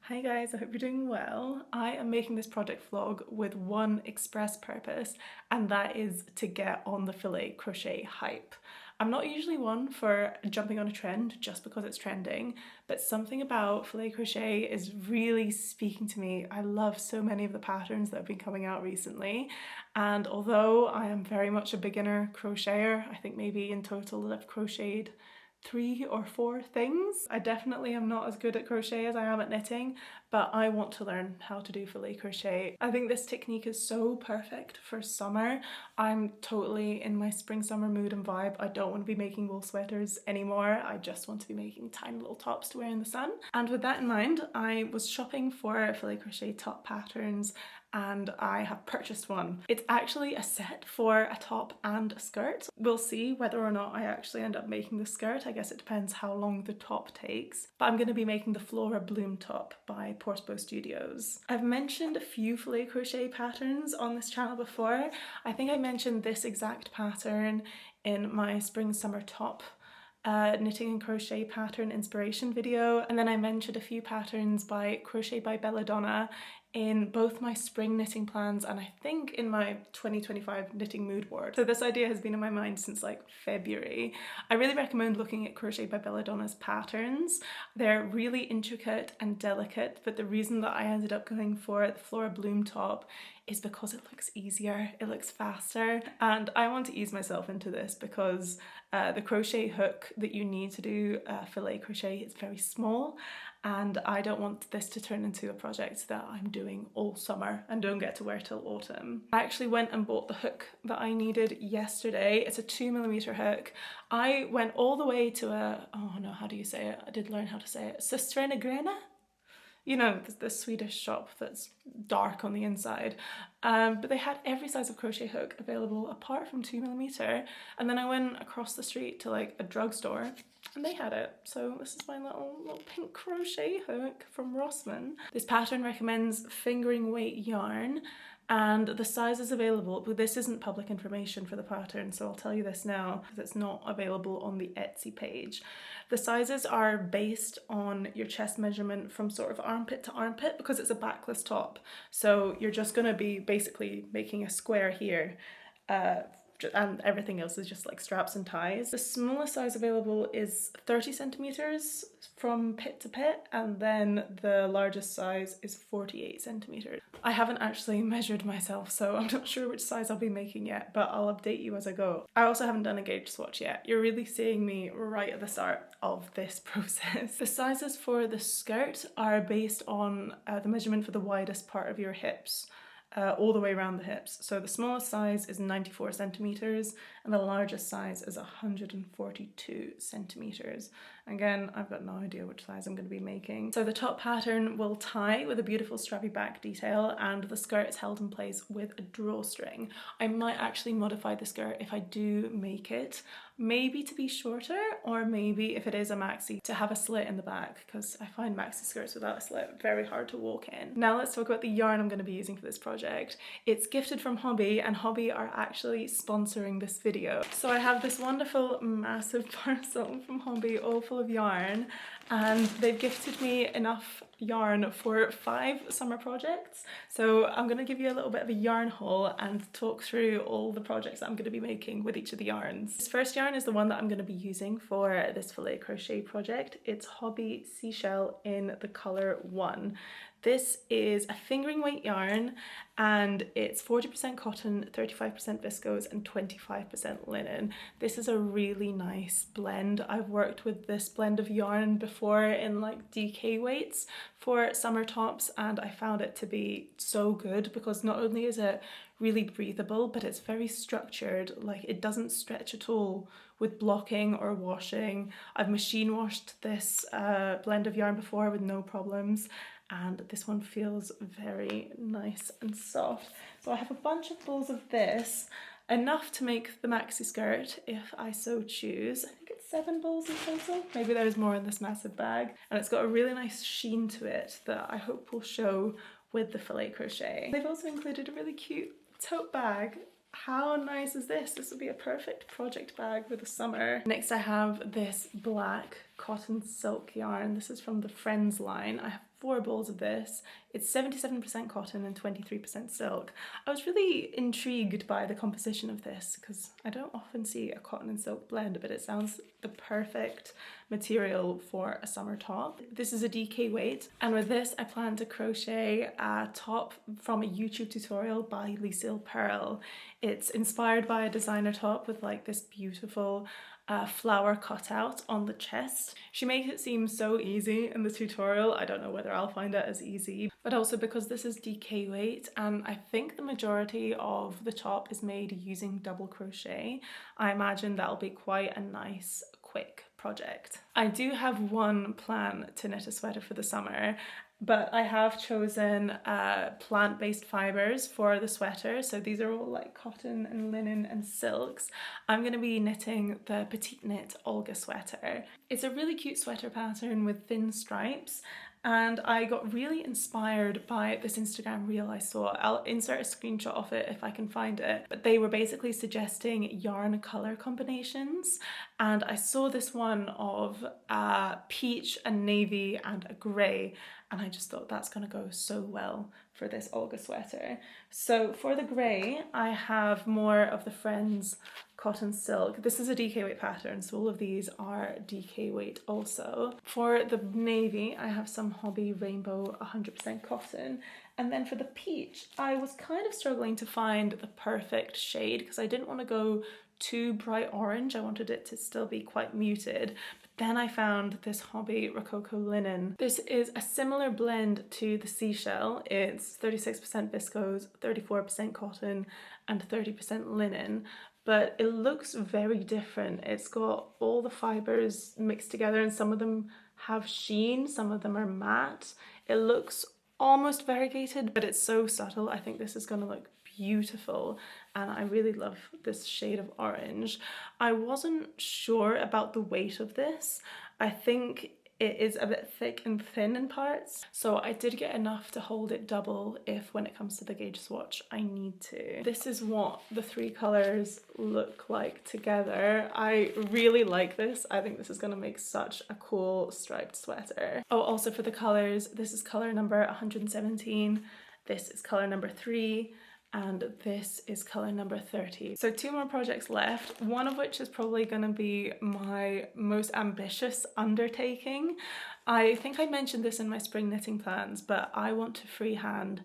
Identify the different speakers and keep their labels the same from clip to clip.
Speaker 1: Hi guys, I hope you're doing well. I am making this project vlog with one express purpose, and that is to get on the filet crochet hype. I'm not usually one for jumping on a trend just because it's trending, but something about filet crochet is really speaking to me. I love so many of the patterns that have been coming out recently, and although I am very much a beginner crocheter, I think maybe in total I've crocheted 3 or 4 things. I definitely am not as good at crochet as I am at knitting, but I want to learn how to do filet crochet. I think this technique is so perfect for summer. I'm totally in my spring summer mood and vibe. I don't want to be making wool sweaters anymore. I just want to be making tiny little tops to wear in the sun. And with that in mind, I was shopping for filet crochet top patterns and I have purchased one. It's actually a set for a top and a skirt. We'll see whether or not I actually end up making the skirt. I guess it depends how long the top takes. But I'm going to be making the Flora Bloom top by Portsbo Studios. I've mentioned a few filet crochet patterns on this channel before. I think I mentioned this exact pattern in my spring summer top knitting and crochet pattern inspiration video, and then I mentioned a few patterns by Crochet by Belladonna in both my spring knitting plans and I think in my 2025 knitting mood board. So this idea has been in my mind since like February. I really recommend looking at Crochet by Belladonna's patterns. They're really intricate and delicate, but the reason that I ended up going for the Flora Bloom top is because it looks easier, it looks faster, and I want to ease myself into this because the crochet hook that you need to do filet crochet is very small, and I don't want this to turn into a project that I'm doing all summer and don't get to wear till autumn. I actually went and bought the hook that I needed yesterday. It's a 2mm hook. I went all the way to how do you say it? I did learn how to say it. Systrena Grena? You know, the Swedish shop that's dark on the inside. But they had every size of crochet hook available apart from 2mm. And then I went across the street to like a drugstore and they had it. So this is my little pink crochet hook from Rossmann. This pattern recommends fingering weight yarn and the sizes available, but this isn't public information for the pattern, so I'll tell you this now because it's not available on the Etsy page. The sizes are based on your chest measurement from sort of armpit to armpit because it's a backless top. So you're just going to be basically making a square here and everything else is just like straps and ties. The smallest size available is 30cm from pit to pit, and then the largest size is 48cm. I haven't actually measured myself, so I'm not sure which size I'll be making yet, but I'll update you as I go. I also haven't done a gauge swatch yet. You're really seeing me right at the start of this process. The sizes for the skirt are based on the measurement for the widest part of your hips. All the way around the hips. So the smallest size is 94cm and the largest size is 142cm. Again, I've got no idea which size I'm going to be making. So the top pattern will tie with a beautiful strappy back detail and the skirt is held in place with a drawstring. I might actually modify the skirt if I do make it, maybe to be shorter, or maybe if it is a maxi to have a slit in the back, because I find maxi skirts without a slit very hard to walk in. Now let's talk about the yarn I'm going to be using for this project. It's gifted from Hobbii, and Hobbii are actually sponsoring this video. So I have this wonderful massive parcel from Hobbii all full of yarn, and they've gifted me enough yarn for 5 summer projects. So I'm going to give you a little bit of a yarn haul and talk through all the projects that I'm going to be making with each of the yarns. This first yarn is the one that I'm going to be using for this filet crochet project. It's Hobbii Seashell in the colour 1. This is a fingering weight yarn and it's 40% cotton, 35% viscose and 25% linen. This is a really nice blend. I've worked with this blend of yarn before in like DK weights for summer tops and I found it to be so good because not only is it really breathable, but it's very structured. Like it doesn't stretch at all with blocking or washing. I've machine washed this blend of yarn before with no problems, and this one feels very nice and soft. So I have a bunch of balls of this, enough to make the maxi skirt if I so choose. I think it's 7 balls in total. Maybe there's more in this massive bag. And it's got a really nice sheen to it that I hope will show with the filet crochet. They've also included a really cute tote bag. How nice is this? This would be a perfect project bag for the summer. Next I have this black cotton silk yarn. This is from the Friends line. I have 4 balls of this. It's 77% cotton and 23% silk. I was really intrigued by the composition of this because I don't often see a cotton and silk blend, but it sounds the perfect material for a summer top. This is a DK weight, and with this I plan to crochet a top from a YouTube tutorial by Lucille Pearl. It's inspired by a designer top with like this beautiful flower cutout on the chest. She makes it seem so easy in the tutorial. I don't know whether I'll find it as easy, but also because this is DK weight and I think the majority of the top is made using double crochet, I imagine that'll be quite a nice quick project. I do have one plan to knit a sweater for the summer, but I have chosen plant-based fibers for the sweater. So these are all like cotton and linen and silks. I'm going to be knitting the Petite Knit Olga sweater. It's a really cute sweater pattern with thin stripes. And I got really inspired by this Instagram reel I saw. I'll insert a screenshot of it if I can find it. But they were basically suggesting yarn color combinations. And I saw this one of peach, a navy and a grey. And I just thought that's going to go so well for this Olga sweater. So for the grey, I have more of the Friends cotton silk. This is a DK weight pattern, so all of these are DK weight also. For the navy, I have some Hobbii Rainbow 100% cotton. And then for the peach, I was kind of struggling to find the perfect shade because I didn't want to go too bright orange. I wanted it to still be quite muted. But then I found this Hobbii Rococo linen. This is a similar blend to the seashell. It's 36% viscose, 34% cotton, and 30% linen. But it looks very different. It's got all the fibers mixed together and some of them have sheen, some of them are matte. It looks almost variegated, but it's so subtle. I think this is going to look beautiful and I really love this shade of orange. I wasn't sure about the weight of this. I think it is a bit thick and thin in parts, so I did get enough to hold it double if when it comes to the gauge swatch I need to. This is what the 3 colours look like together. I really like this. I think this is going to make such a cool striped sweater. Oh, also for the colours, this is colour number 117, this is colour number 3, and this is colour number 30. So 2 more projects left, one of which is probably going to be my most ambitious undertaking. I think I mentioned this in my spring knitting plans, but I want to freehand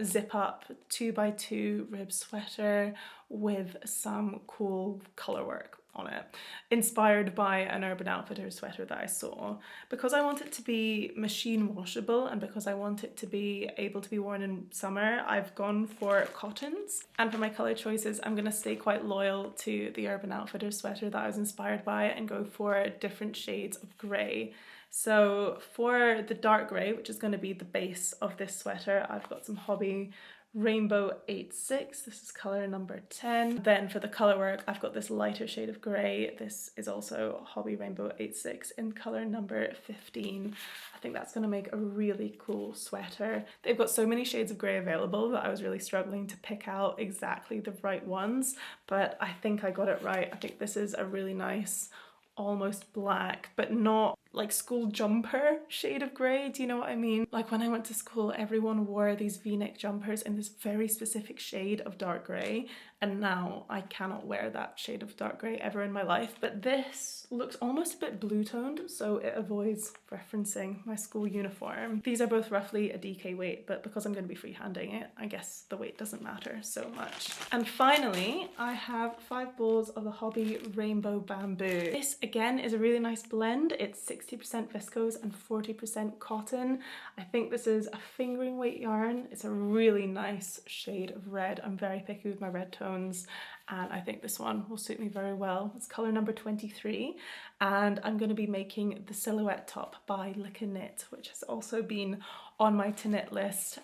Speaker 1: zip up 2x2 rib sweater with some cool colour work on it, inspired by an Urban Outfitters sweater that I saw. Because I want it to be machine washable and because I want it to be able to be worn in summer, I've gone for cottons. And for my colour choices, I'm going to stay quite loyal to the Urban Outfitters sweater that I was inspired by and go for different shades of grey. So for the dark grey, which is going to be the base of this sweater, I've got some Hobbii Rainbow 86, this is colour number 10. Then for the colour work, I've got this lighter shade of grey. This is also Hobbii Rainbow 86 in colour number 15. I think that's going to make a really cool sweater. They've got so many shades of grey available that I was really struggling to pick out exactly the right ones, but I think I got it right. I think this is a really nice, almost black, but not like school jumper shade of grey, do you know what I mean? Like when I went to school, everyone wore these v-neck jumpers in this very specific shade of dark grey, and now I cannot wear that shade of dark grey ever in my life. But this looks almost a bit blue toned, so it avoids referencing my school uniform. These are both roughly a DK weight, but because I'm going to be freehanding it, I guess the weight doesn't matter so much. And finally, I have 5 balls of the Hobbii Rainbow Bamboo. This again is a really nice blend. It's 60% viscose and 40% cotton. I think this is a fingering weight yarn. It's a really nice shade of red. I'm very picky with my red tones and I think this one will suit me very well. It's colour number 23 and I'm going to be making the silhouette top by Lick and Knit, which has also been on my to knit list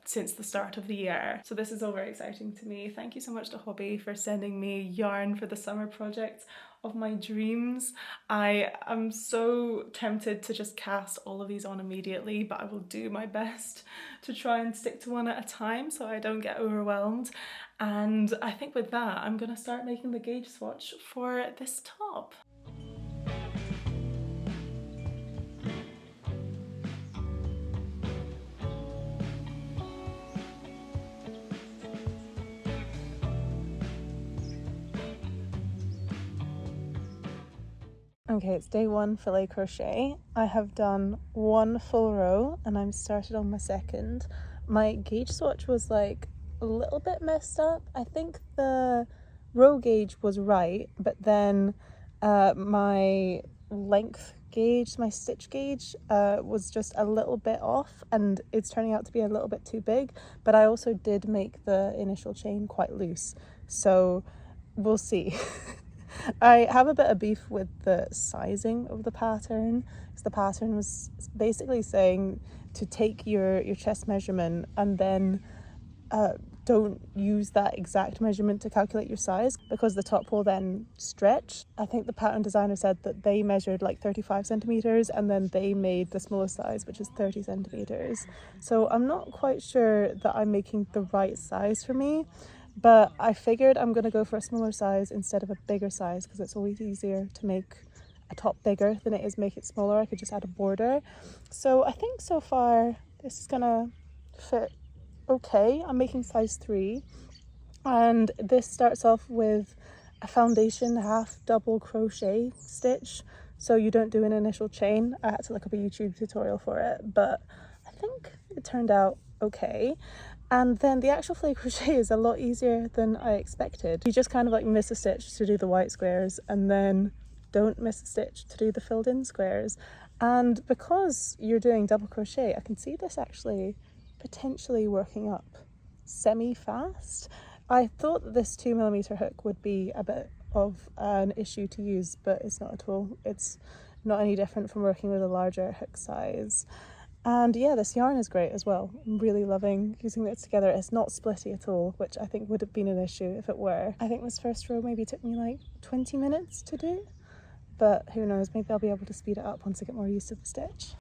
Speaker 1: since the start of the year. So this is all very exciting to me. Thank you so much to Hobbii for sending me yarn for the summer project of my dreams. I am so tempted to just cast all of these on immediately, but I will do my best to try and stick to one at a time so I don't get overwhelmed. And I think with that, I'm gonna start making the gauge swatch for this top. Okay, it's day one fillet crochet. I have done one full row and I'm started on my second. My gauge swatch was like a little bit messed up. I think the row gauge was right, but then my length gauge, my stitch gauge was just a little bit off, and it's turning out to be a little bit too big, but I also did make the initial chain quite loose, so we'll see. I have a bit of beef with the sizing of the pattern, because the pattern was basically saying to take your chest measurement and then don't use that exact measurement to calculate your size, because the top will then stretch. I think the pattern designer said that they measured like 35 centimeters and then they made the smallest size, which is 30 centimeters. So I'm not quite sure that I'm making the right size for me, but I figured I'm going to go for a smaller size instead of a bigger size, because it's always easier to make a top bigger than it is make it smaller. I could just add a border. So I think so far this is gonna fit okay. I'm making size 3, and this starts off with a foundation half double crochet stitch, so you don't do an initial chain. I had to look up a YouTube tutorial for it, but I think it turned out okay. And then the actual fillet crochet is a lot easier than I expected. You just kind of like miss a stitch to do the white squares and then don't miss a stitch to do the filled in squares. And because you're doing double crochet, I can see this actually potentially working up semi-fast. I thought that this 2mm hook would be a bit of an issue to use, but it's not at all. It's not any different from working with a larger hook size. And yeah, this yarn is great as well. I'm really loving using this together. It's not splitty at all, which I think would have been an issue if it were. I think this first row maybe took me like 20 minutes to do, but who knows, maybe I'll be able to speed it up once I get more used to the stitch.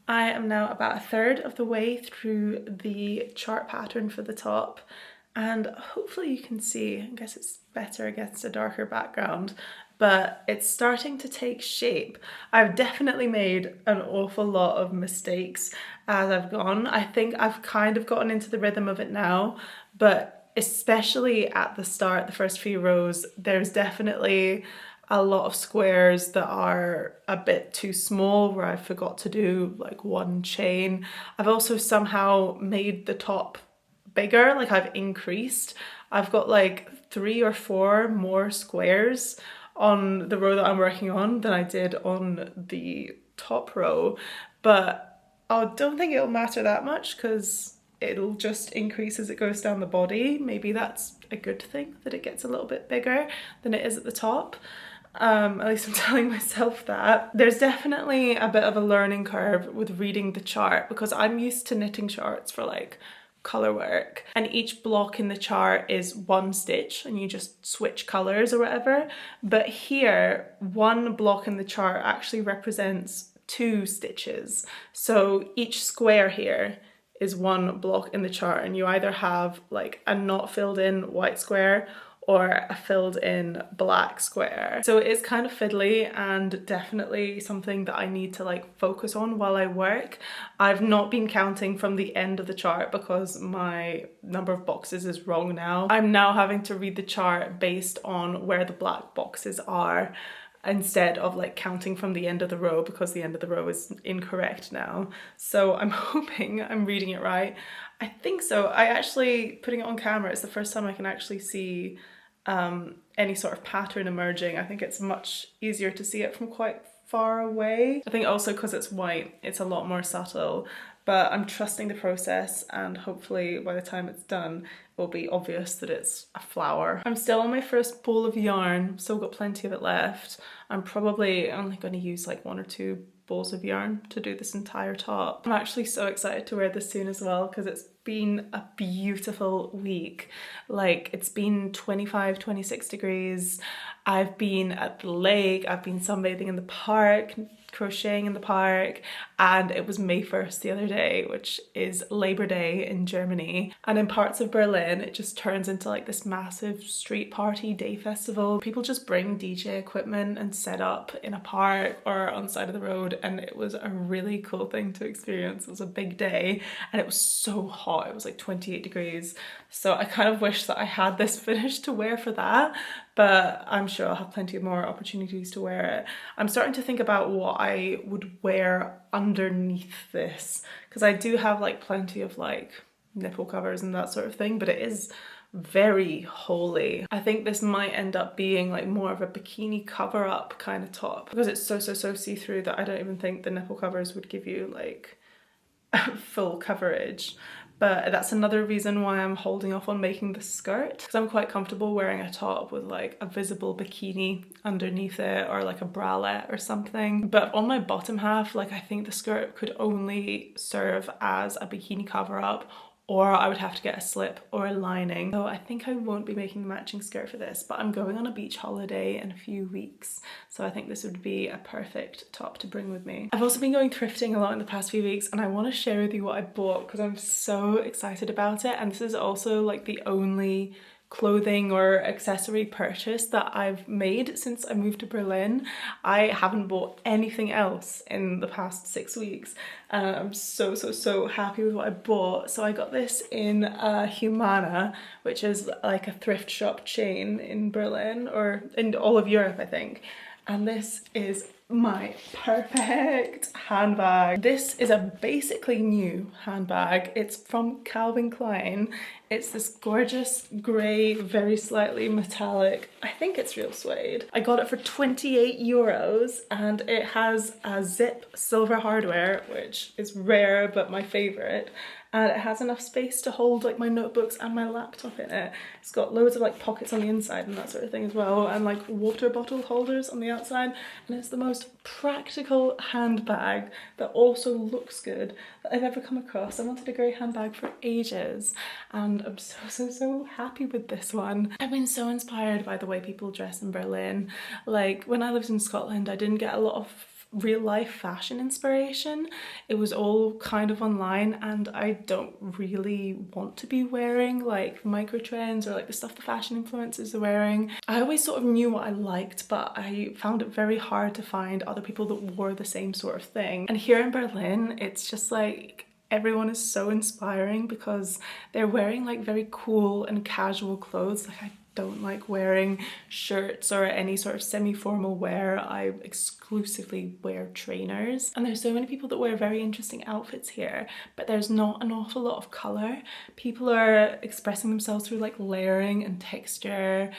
Speaker 1: I am now about a third of the way through the chart pattern for the top, and hopefully you can see, I guess it's better against a darker background, but it's starting to take shape. I've definitely made an awful lot of mistakes as I've gone. I think I've kind of gotten into the rhythm of it now, but especially at the start, the first few rows, there's definitely a lot of squares that are a bit too small where I forgot to do like one chain. I've also somehow made the top bigger, like I've increased. I've got like 3 or 4 more squares on the row that I'm working on than I did on the top row, but I don't think it'll matter that much because it'll just increase as it goes down the body. Maybe that's a good thing, that it gets a little bit bigger than it is at the top. At least I'm telling myself that. There's definitely a bit of a learning curve with reading the chart, because I'm used to knitting charts for like colour work, and each block in the chart is one stitch and you just switch colours or whatever, but here one block in the chart actually represents 2 stitches. So each square here is one block in the chart, and you either have like a not filled in white square or a filled in black square. So it is kind of fiddly and definitely something that I need to like focus on while I work. I've not been counting from the end of the chart because my number of boxes is wrong now. I'm now having to read the chart based on where the black boxes are, instead of like counting from the end of the row, because the end of the row is incorrect now. So I'm hoping I'm reading it right. I think so. I actually, putting it on camera, it's the first time I can actually see any sort of pattern emerging. I think it's much easier to see it from quite far away. I think also because it's white, it's a lot more subtle, but I'm trusting the process, and hopefully by the time it's done it will be obvious that it's a flower. I'm still on my first bowl of yarn, still got plenty of it left. I'm probably only going to use like 1 or 2 balls of yarn to do this entire top. I'm actually so excited to wear this soon as well, because it's been a beautiful week. Like, it's been 25, 26 degrees. I've been at the lake, I've been sunbathing in the park, crocheting in the park, and it was May 1st the other day, which is Labor Day in Germany. And in parts of Berlin, it just turns into like this massive street party day festival. People just bring DJ equipment and set up in a park or on the side of the road, and it was a really cool thing to experience. It was a big day and it was so hot. It was like 28 degrees. So I kind of wish that I had this finished to wear for that, but I'm sure I'll have plenty of more opportunities to wear it. I'm starting to think about what I would wear underneath this, because I do have like plenty of like nipple covers and that sort of thing, but it is very holey. I think this might end up being like more of a bikini cover up kind of top, because it's so see-through that I don't even think the nipple covers would give you like full coverage. But that's another reason why I'm holding off on making the skirt, because I'm quite comfortable wearing a top with like a visible bikini underneath it, or like a bralette or something. But on my bottom half, like, I think the skirt could only serve as a bikini cover up, or I would have to get a slip or a lining. So I think I won't be making the matching skirt for this, but I'm going on a beach holiday in a few weeks, so I think this would be a perfect top to bring with me. I've also been going thrifting a lot in the past few weeks, and I want to share with you what I bought because I'm so excited about it. And this is also like the only clothing or accessory purchase that I've made since I moved to Berlin. I haven't bought anything else in the past 6 weeks, and I'm so happy with what I bought. So I got this in Humana, which is like a thrift shop chain in Berlin, or in all of Europe I think, and this is my perfect handbag. This is a basically new handbag. It's from Calvin Klein. It's this gorgeous grey, very slightly metallic, I think it's real suede. I got it for 28 euros, and it has a zip silver hardware, which is rare but my favourite. And it has enough space to hold like my notebooks and my laptop in it. It's got loads of like pockets on the inside and that sort of thing as well, and like water bottle holders on the outside. And it's the most practical handbag that also looks good that I've ever come across. I wanted a grey handbag for ages, and I'm so happy with this one. I've been so inspired by the way people dress in Berlin. Like, when I lived in Scotland, I didn't get a lot of real life fashion inspiration. It was all kind of online, and I don't really want to be wearing like micro trends or like the stuff the fashion influencers are wearing. I always sort of knew what I liked, but I found it very hard to find other people that wore the same sort of thing. And here in Berlin, it's just like everyone is so inspiring because they're wearing like very cool and casual clothes. Like, I don't like wearing shirts or any sort of semi-formal wear. I exclusively wear trainers. And there's so many people that wear very interesting outfits here, but there's not an awful lot of colour. People are expressing themselves through like layering and texture,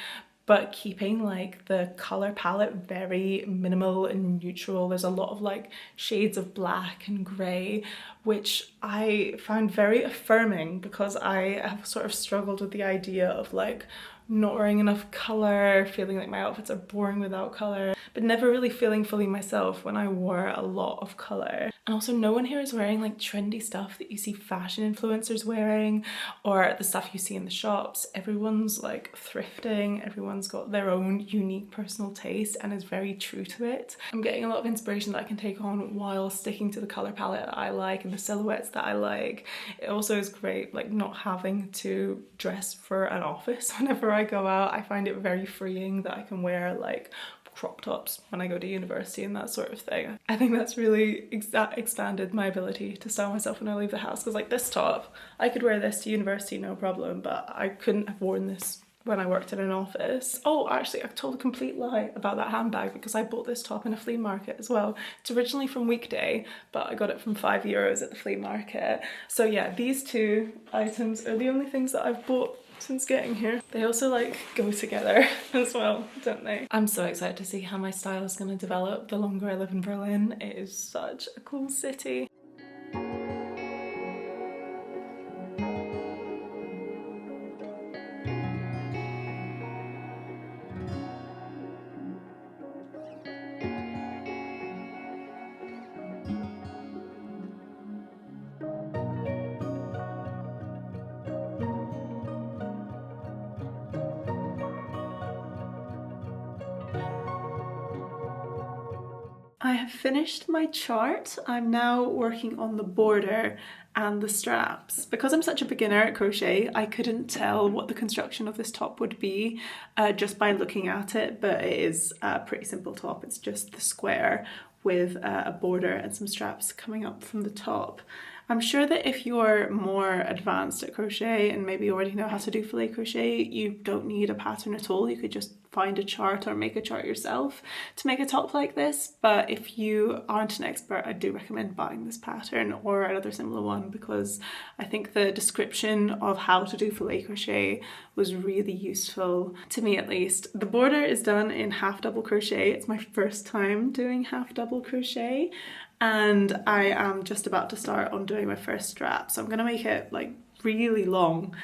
Speaker 1: but keeping like the colour palette very minimal and neutral. There's a lot of like shades of black and grey, which I found very affirming, because I have sort of struggled with the idea of like not wearing enough colour, feeling like my outfits are boring without colour, but never really feeling fully myself when I wore a lot of colour. And also, no one here is wearing like trendy stuff that you see fashion influencers wearing, or the stuff you see in the shops. Everyone's like thrifting, everyone's got their own unique personal taste and is very true to it. I'm getting a lot of inspiration that I can take on while sticking to the colour palette that I like and the silhouettes that I like. It also is great like not having to dress for an office whenever I go out. I find it very freeing that I can wear like crop tops when I go to university and that sort of thing. I think that's really expanded my ability to style myself when I leave the house, because like this top, I could wear this to university no problem, but I couldn't have worn this when I worked in an office. Oh, actually, I told a complete lie about that handbag, because I bought this top in a flea market as well. It's originally from Weekday, but I got it from 5 euros at the flea market. So yeah, these two items are the only things that I've bought since getting here. They also like go together as well, don't they? I'm so excited to see how my style is going to develop the longer I live in Berlin. It is such a cool city. I have finished my chart. I'm now working on the border and the straps. Because I'm such a beginner at crochet, I couldn't tell what the construction of this top would be just by looking at it, but it is a pretty simple top. It's just the square with a border and some straps coming up from the top. I'm sure that if you're more advanced at crochet and maybe already know how to do filet crochet, you don't need a pattern at all. You could just find a chart or make a chart yourself to make a top like this. But if you aren't an expert, I do recommend buying this pattern or another similar one, because I think the description of how to do filet crochet was really useful to me, at least. The border is done in half double crochet. It's my first time doing half double crochet, and I am just about to start on doing my first strap. So I'm going to make it like really long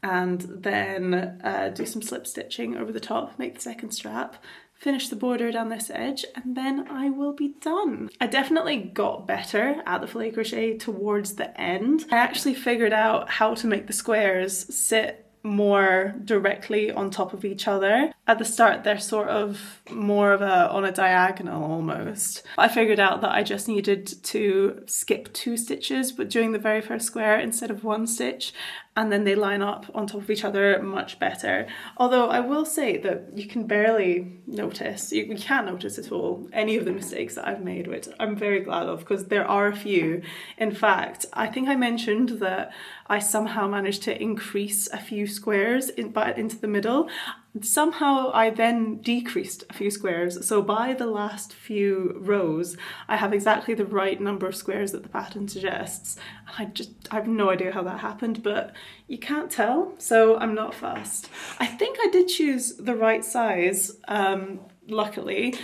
Speaker 1: and then do some slip stitching over the top, make the second strap, finish the border down this edge, and then I will be done. I definitely got better at the filet crochet towards the end. I actually figured out how to make the squares sit more directly on top of each other. At the start they're sort of more of on a diagonal almost. I figured out that I just needed to skip 2 stitches but during the very first square instead of 1 stitch, and then they line up on top of each other much better. Although I will say that you can barely notice, you can't notice at all any of the mistakes that I've made, which I'm very glad of because there are a few. In fact, I think I mentioned that I somehow managed to increase a few squares into the middle. Somehow I then decreased a few squares, so by the last few rows I have exactly the right number of squares that the pattern suggests. I have no idea how that happened, but you can't tell, so I'm not fussed. I think I did choose the right size, luckily.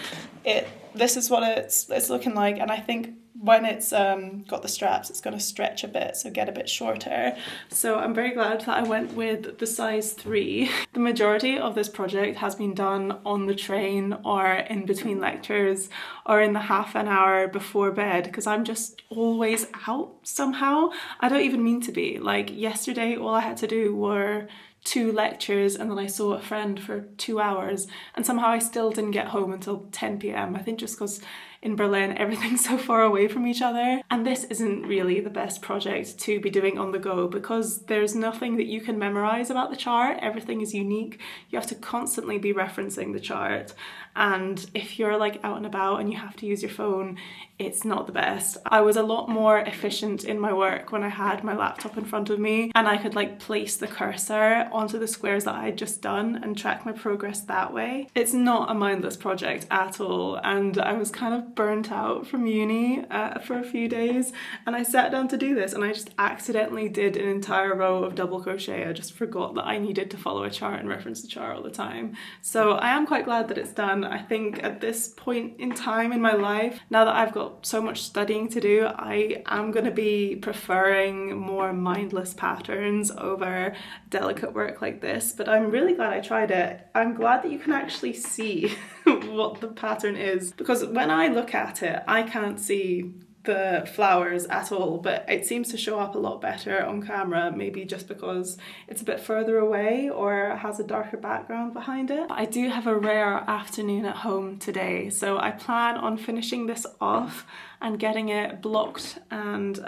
Speaker 1: This is what it's looking like, and I think when it's got the straps, it's going to stretch a bit, so get a bit shorter. So I'm very glad that I went with the size 3. The majority of this project has been done on the train or in between lectures or in the half an hour before bed, because I'm just always out somehow. I don't even mean to be. Like yesterday, all I had to do were 2 lectures and then I saw a friend for 2 hours, and somehow I still didn't get home until 10 p.m. I think just because in Berlin everything's so far away from each other. And this isn't really the best project to be doing on the go because there's nothing that you can memorize about the chart. Everything is unique. You have to constantly be referencing the chart, and if you're like out and about and you have to use your phone, it's not the best. I was a lot more efficient in my work when I had my laptop in front of me and I could like place the cursor onto the squares that I had just done and track my progress that way. It's not a mindless project at all, and I was kind of burnt out from uni for a few days, and I sat down to do this and I just accidentally did an entire row of double crochet. I just forgot that I needed to follow a chart and reference the chart all the time. So I am quite glad that it's done. I think at this point in time in my life, now that I've got so much studying to do, I am going to be preferring more mindless patterns over delicate work like this, but I'm really glad I tried it. I'm glad that you can actually see what the pattern is, because when I look at it I can't see the flowers at all, but it seems to show up a lot better on camera, maybe just because it's a bit further away or has a darker background behind it. I do have a rare afternoon at home today, so I plan on finishing this off and getting it blocked and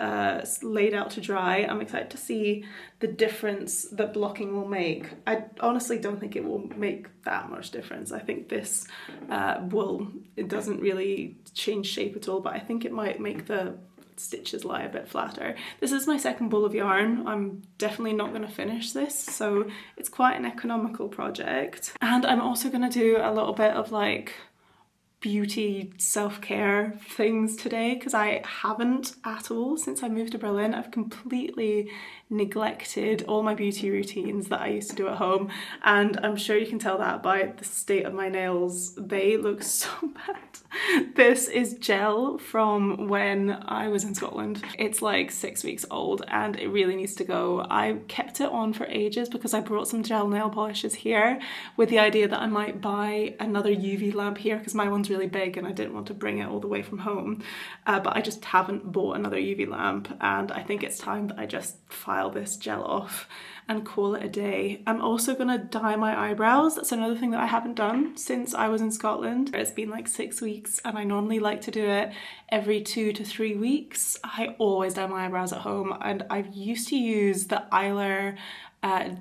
Speaker 1: laid out to dry. I'm excited to see the difference that blocking will make. I honestly don't think it will make that much difference. I think this it doesn't really change shape at all, but I think it might make the stitches lie a bit flatter. This is my second ball of yarn. I'm definitely not going to finish this, so it's quite an economical project. And I'm also going to do a little bit of like beauty self-care things today, because I haven't at all since I moved to Berlin. I've completely neglected all my beauty routines that I used to do at home, and I'm sure you can tell that by the state of my nails. They look so bad. This is gel from when I was in Scotland. It's like 6 weeks old and it really needs to go. I kept it on for ages because I brought some gel nail polishes here with the idea that I might buy another UV lamp here because my one's was really big and I didn't want to bring it all the way from home, but I just haven't bought another UV lamp, and I think it's time that I just file this gel off and call it a day. I'm also gonna dye my eyebrows. That's another thing that I haven't done since I was in Scotland. It's been like 6 weeks and I normally like to do it every 2 to 3 weeks. I always dye my eyebrows at home, and I used to use the Eyeliner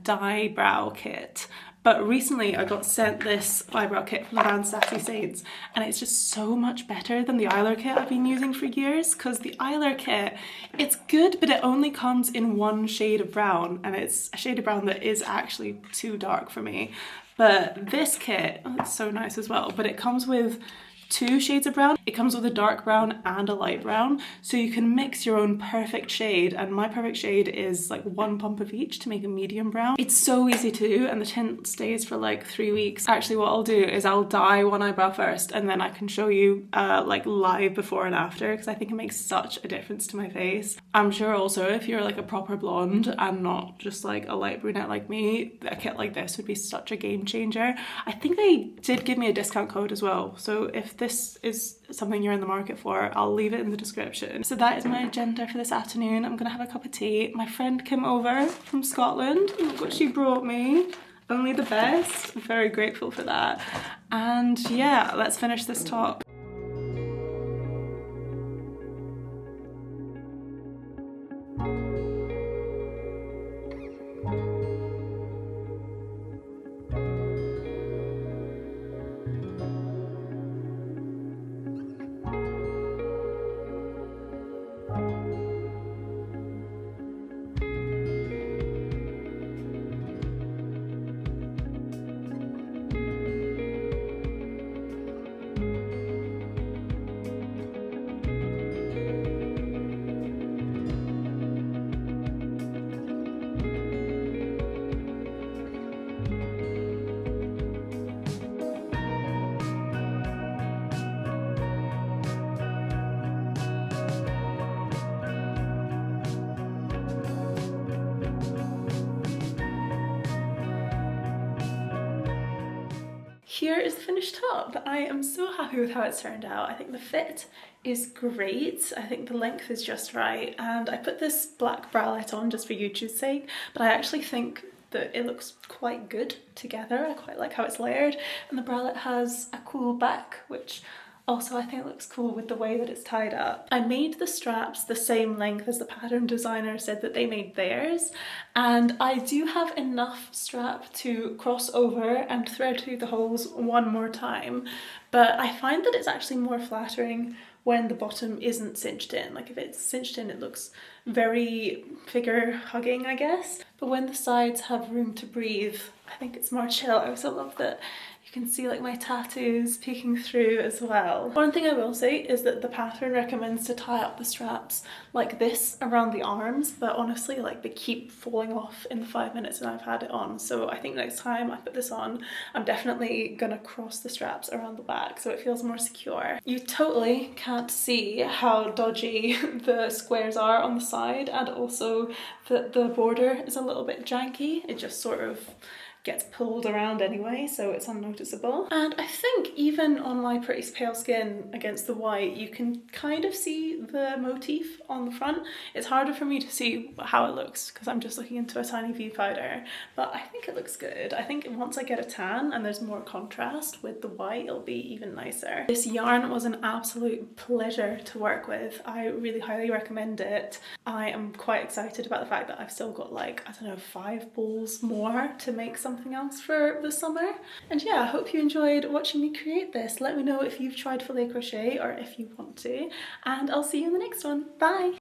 Speaker 1: dye brow kit. But recently I got sent this eyebrow kit from the brand Sassy Saints, and it's just so much better than the Eyeliner kit I've been using for years, because the Eyeliner kit, it's good, but it only comes in one shade of brown, and it's a shade of brown that is actually too dark for me. But this kit, oh, it's so nice as well, but it comes with 2 shades of brown. It comes with a dark brown and a light brown, so you can mix your own perfect shade, and my perfect shade is like 1 pump of each to make a medium brown. It's so easy to do, and the tint stays for like 3 weeks. Actually, what I'll do is I'll dye one eyebrow first, and then I can show you like live before and after, because I think it makes such a difference to my face. I'm sure also if you're like a proper blonde and not just like a light brunette like me, a kit like this would be such a game changer. I think they did give me a discount code as well, so if this is something you're in the market for, I'll leave it in the description. So that is my agenda for this afternoon. I'm gonna have a cup of tea. My friend came over from Scotland. Look what she brought me. Only the best. I'm very grateful for that. And yeah, let's finish this top. Here is the finished top. I am so happy with how it's turned out. I think the fit is great. I think the length is just right. And I put this black bralette on just for YouTube's sake, but I actually think that it looks quite good together. I quite like how it's layered. And the bralette has a cool back, which also I think looks cool with the way that it's tied up. I made the straps the same length as the pattern designer said that they made theirs, and I do have enough strap to cross over and thread through the holes one more time, but I find that it's actually more flattering when the bottom isn't cinched in. Like if it's cinched in, it looks very figure hugging, I guess. But when the sides have room to breathe, I think it's more chill. I also love that you can see like my tattoos peeking through as well. One thing I will say is that the pattern recommends to tie up the straps like this around the arms, but honestly like they keep falling off in the 5 minutes that I've had it on. So I think next time I put this on, I'm definitely gonna cross the straps around the back so it feels more secure. You totally can't see how dodgy the squares are on the side, and also that the border is a little bit janky. It just sort of gets pulled around anyway, so it's unnoticeable. And I think even on my pretty pale skin against the white, you can kind of see the motif on the front. It's harder for me to see how it looks because I'm just looking into a tiny viewfinder, but I think it looks good. I think once I get a tan and there's more contrast with the white, it'll be even nicer. This yarn was an absolute pleasure to work with. I really highly recommend it. I am quite excited about the fact that I've still got like, I don't know, 5 balls more to make something else for the summer. And yeah, I hope you enjoyed watching me create this. Let me know if you've tried filet crochet or if you want to, and I'll see you in the next one. Bye!